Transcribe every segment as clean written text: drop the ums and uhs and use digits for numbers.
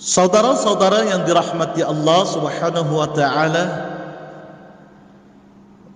Saudara-saudara yang dirahmati Allah Subhanahu wa taala,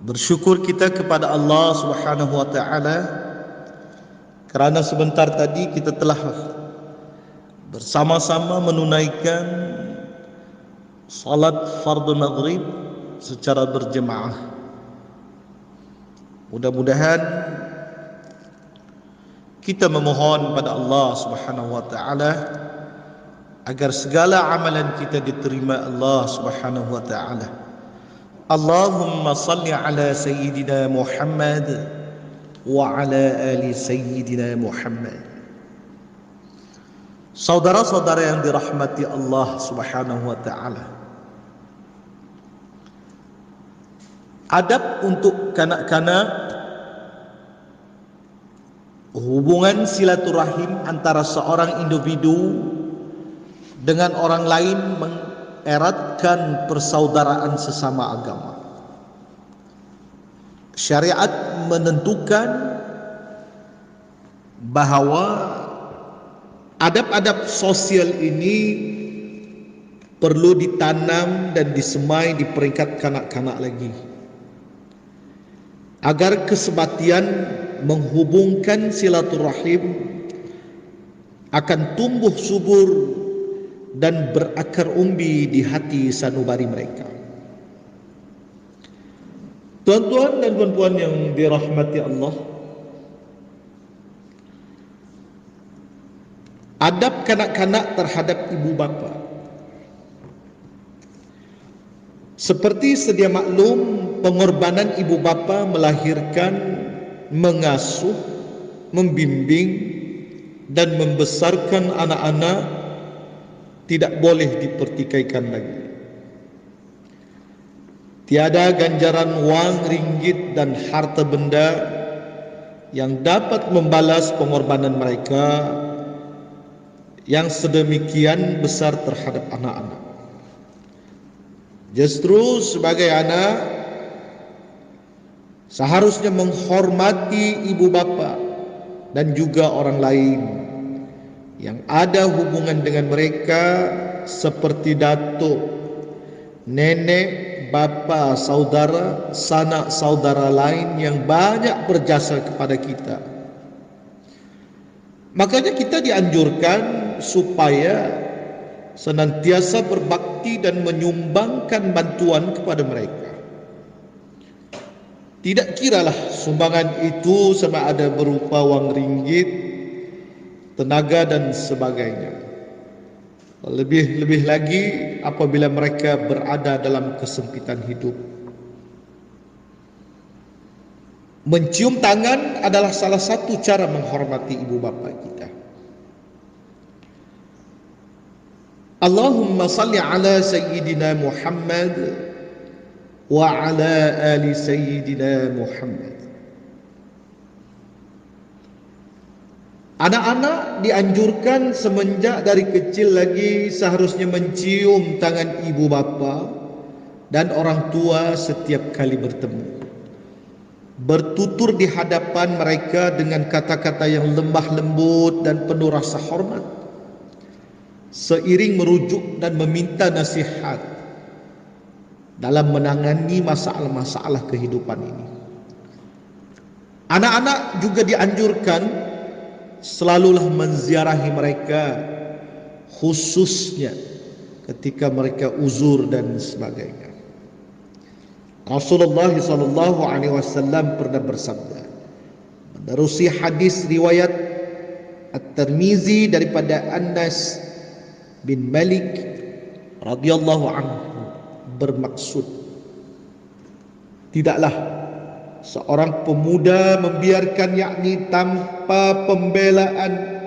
bersyukur kita kepada Allah Subhanahu wa taala kerana sebentar tadi kita telah bersama-sama menunaikan salat fardu maghrib secara berjemaah. Mudah-mudahan kita memohon pada Allah Subhanahu wa taala agar segala amalan kita diterima Allah Subhanahu wa taala. Allahumma salli ala sayyidina Muhammad wa ala ali sayyidina Muhammad. Saudara-saudara yang dirahmati Allah Subhanahu wa taala, adab untuk kanak-kanak, hubungan silaturahim antara seorang individu dengan orang lain mengeratkan persaudaraan sesama agama. Syariat menentukan bahawa adab-adab sosial ini perlu ditanam dan disemai di peringkat kanak-kanak lagi, agar kesebatian menghubungkan silaturahim akan tumbuh subur dan berakar umbi di hati sanubari mereka. Tuan-tuan dan puan-puan yang dirahmati Allah, adab kanak-kanak terhadap ibu bapa. Seperti sedia maklum, pengorbanan ibu bapa melahirkan, mengasuh, membimbing dan membesarkan anak-anak tidak boleh dipertikaikan lagi. Tiada ganjaran wang, ringgit dan harta benda yang dapat membalas pengorbanan mereka yang sedemikian besar terhadap anak-anak. Justru sebagai anak, seharusnya menghormati ibu bapa dan juga orang lain yang ada hubungan dengan mereka, seperti datuk, nenek, bapa, saudara, sanak saudara lain yang banyak berjasa kepada kita. Makanya kita dianjurkan supaya senantiasa berbakti dan menyumbangkan bantuan kepada mereka. Tidak kiralah sumbangan itu sama ada berupa wang ringgit, tenaga dan sebagainya. Lebih-lebih lagi apabila mereka berada dalam kesempitan hidup. Mencium tangan adalah salah satu cara menghormati ibu bapa kita. Allahumma salli ala sayyidina Muhammad wa ala ali sayyidina Muhammad. Anak-anak dianjurkan semenjak dari kecil lagi seharusnya mencium tangan ibu bapa dan orang tua setiap kali bertemu. Bertutur di hadapan mereka dengan kata-kata yang lembah lembut dan penuh rasa hormat, seiring merujuk dan meminta nasihat dalam menangani masalah-masalah kehidupan ini. Anak-anak juga dianjurkan selalulah menziarahi mereka, khususnya ketika mereka uzur dan sebagainya. Rasulullah SAW pernah bersabda, menerusi hadis riwayat At-Tirmizi daripada Anas bin Malik radhiyallahu anhu, bermaksud, tidaklah seorang pemuda membiarkan, yakni tanpa pembelaan,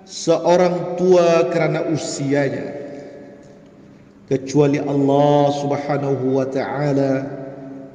seorang tua kerana usianya, kecuali Allah Subhanahu wa taala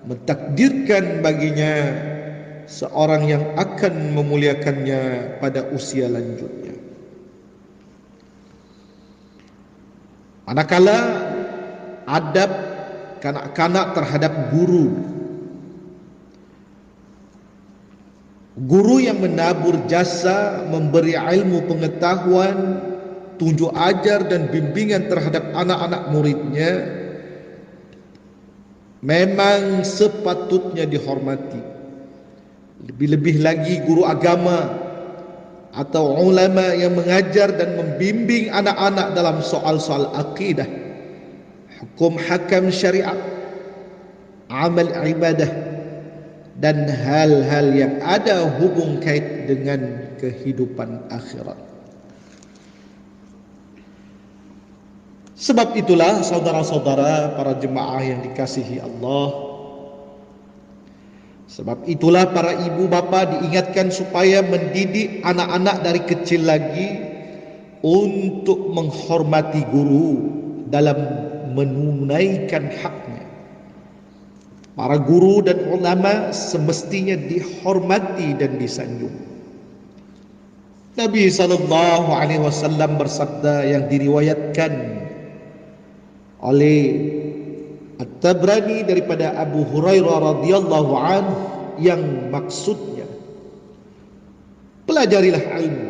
mentakdirkan baginya seorang yang akan memuliakannya pada usia lanjutnya. Manakala adab kanak-kanak terhadap guru, Guru yang menabur jasa, memberi ilmu pengetahuan tunjuk ajar dan bimbingan terhadap anak-anak muridnya memang sepatutnya dihormati. Lebih-lebih lagi guru agama atau ulama yang mengajar dan membimbing anak-anak dalam soal-soal akidah, hukum hakam syariat, amal ibadah, dan hal-hal yang ada hubung kait dengan kehidupan akhirat. Sebab itulah saudara-saudara para jemaah yang dikasihi Allah, sebab itulah para ibu bapa diingatkan supaya mendidik anak-anak dari kecil lagi untuk menghormati guru dalam menunaikan haknya. Para guru dan ulama semestinya dihormati dan disanjung. Nabi SAW bersabda yang diriwayatkan oleh At-Tabrani daripada Abu Hurairah radhiyallahu anhu, yang maksudnya, pelajarilah ilmu,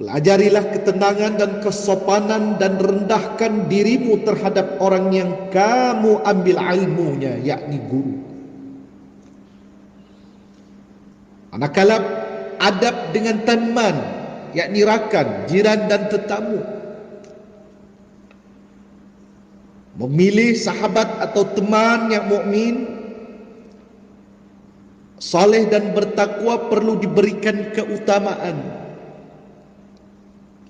pelajarilah ketenangan dan kesopanan, dan rendahkan dirimu terhadap orang yang kamu ambil ilmunya, yakni guru. Manakala adab dengan teman, yakni rakan, jiran dan tetamu. Memilih sahabat atau teman yang mukmin, saleh dan bertakwa perlu diberikan keutamaan.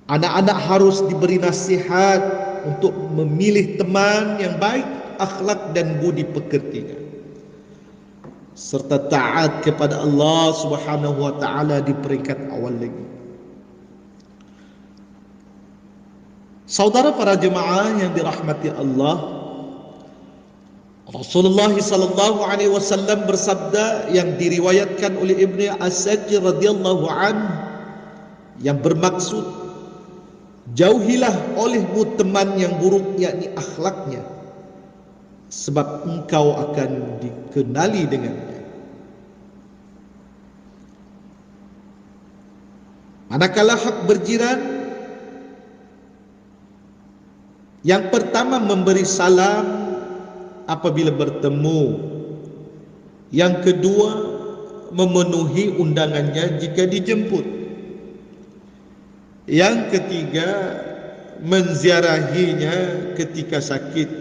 Anak-anak harus diberi nasihat untuk memilih teman yang baik akhlak dan budi pekertinya, serta taat kepada Allah Subhanahu wa taala di peringkat awal lagi. Saudara para jemaah yang dirahmati Allah, Rasulullah sallallahu alaihi wasallam bersabda yang diriwayatkan oleh Ibnu Asakir radhiyallahu anhu, yang bermaksud, jauhilah olehmu teman yang buruk, yakni akhlaknya, sebab engkau akan dikenali dengannya. Manakala hak berjiran, yang pertama memberi salam apabila bertemu, yang kedua memenuhi undangannya jika dijemput, yang ketiga menziarahinya ketika sakit,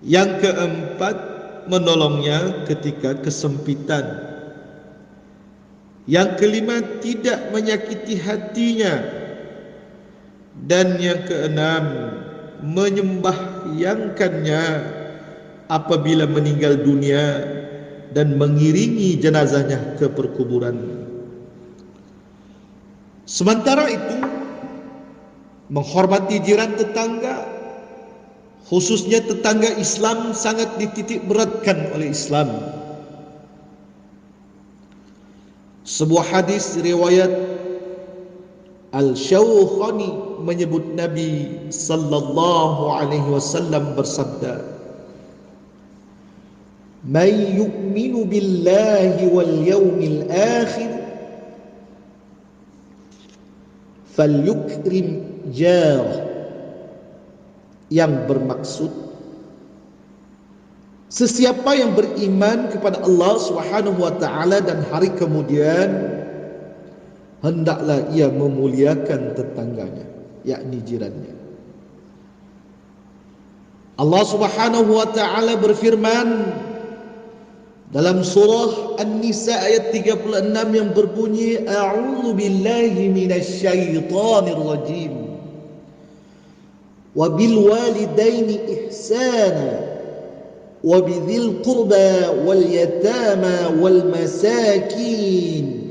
yang keempat menolongnya ketika kesempitan, yang kelima tidak menyakiti hatinya, dan yang keenam menyembahyangkannya apabila meninggal dunia dan mengiringi jenazahnya ke perkuburan. Sementara itu, menghormati jiran tetangga, khususnya tetangga Islam, sangat dititik beratkan oleh Islam. Sebuah hadis riwayat Al-Shawkhani menyebut Nabi sallallahu alaihi wasallam bersabda, "Man yu'minu billahi wal yawmil akhir falyukrim jarah." Yang bermaksud, sesiapa yang beriman kepada Allah Subhanahu wa taala dan hari kemudian, hendaklah ia memuliakan tetangganya, yakni jirannya. Allah Subhanahu wa taala berfirman dalam surah An-Nisa ayat 36 yang berbunyi, A'udzu billahi minasy syaithanir rajim. Wa bil walidaini ihsana wa bidzil qurba wal yatama wal masakin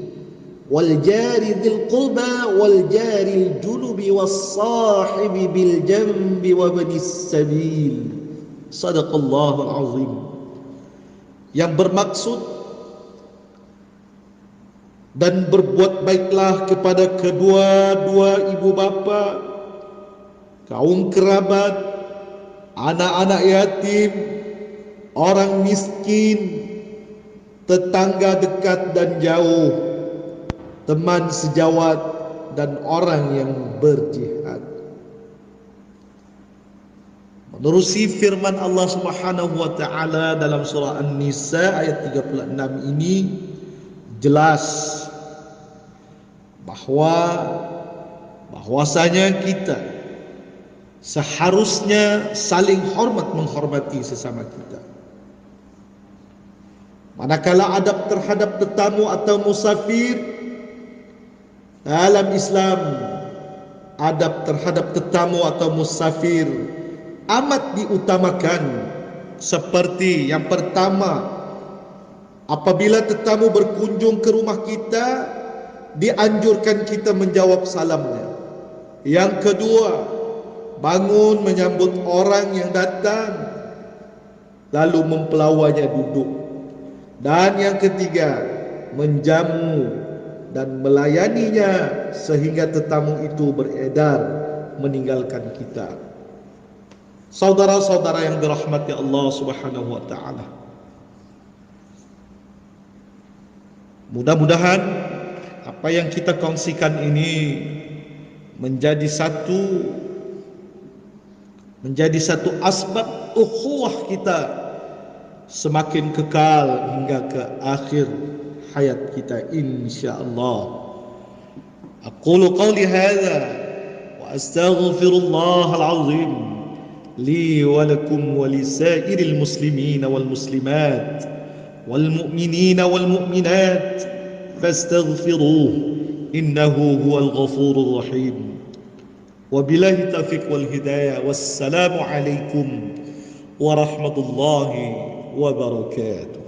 والجار ذي القربى والجار الجنب والصاحب بالجنب وابن السبيل صدق الله العظيم. Yang bermaksud, dan berbuat baiklah kepada kedua-dua ibu bapa, kaum kerabat, anak-anak yatim, orang miskin, tetangga dekat dan jauh, teman sejawat, dan orang yang berjihad. Menerusi firman Allah Subhanahu wa taala dalam surah An-Nisa ayat 36 ini jelas bahwasanya kita seharusnya saling hormat menghormati sesama kita. Manakala adab terhadap tetamu atau musafir dalam Islam, adab terhadap tetamu atau musafir amat diutamakan. Seperti yang pertama, apabila tetamu berkunjung ke rumah kita, dianjurkan kita menjawab salamnya. Yang kedua, bangun menyambut orang yang datang, lalu mempelawanya duduk. Dan yang ketiga, menjamu dan melayaninya sehingga tetamu itu beredar meninggalkan kita. Saudara-saudara yang dirahmati Allah Subhanahu wa taala, mudah-mudahan apa yang kita kongsikan ini menjadi satu asbab ukhuwah kita semakin kekal hingga ke akhir hayat kita insyaallah. Aqulu qawli hadza wa astaghfirullahal azim li wa lakum wa lisairil muslimina wal muslimat wal mu'minina wal mu'minat fastaghfiruhu innahu huwal ghafurur rahim. Wabillahi taufiq wal hidayah. Wassalamu alaikum warahmatullahi wabarakatuh.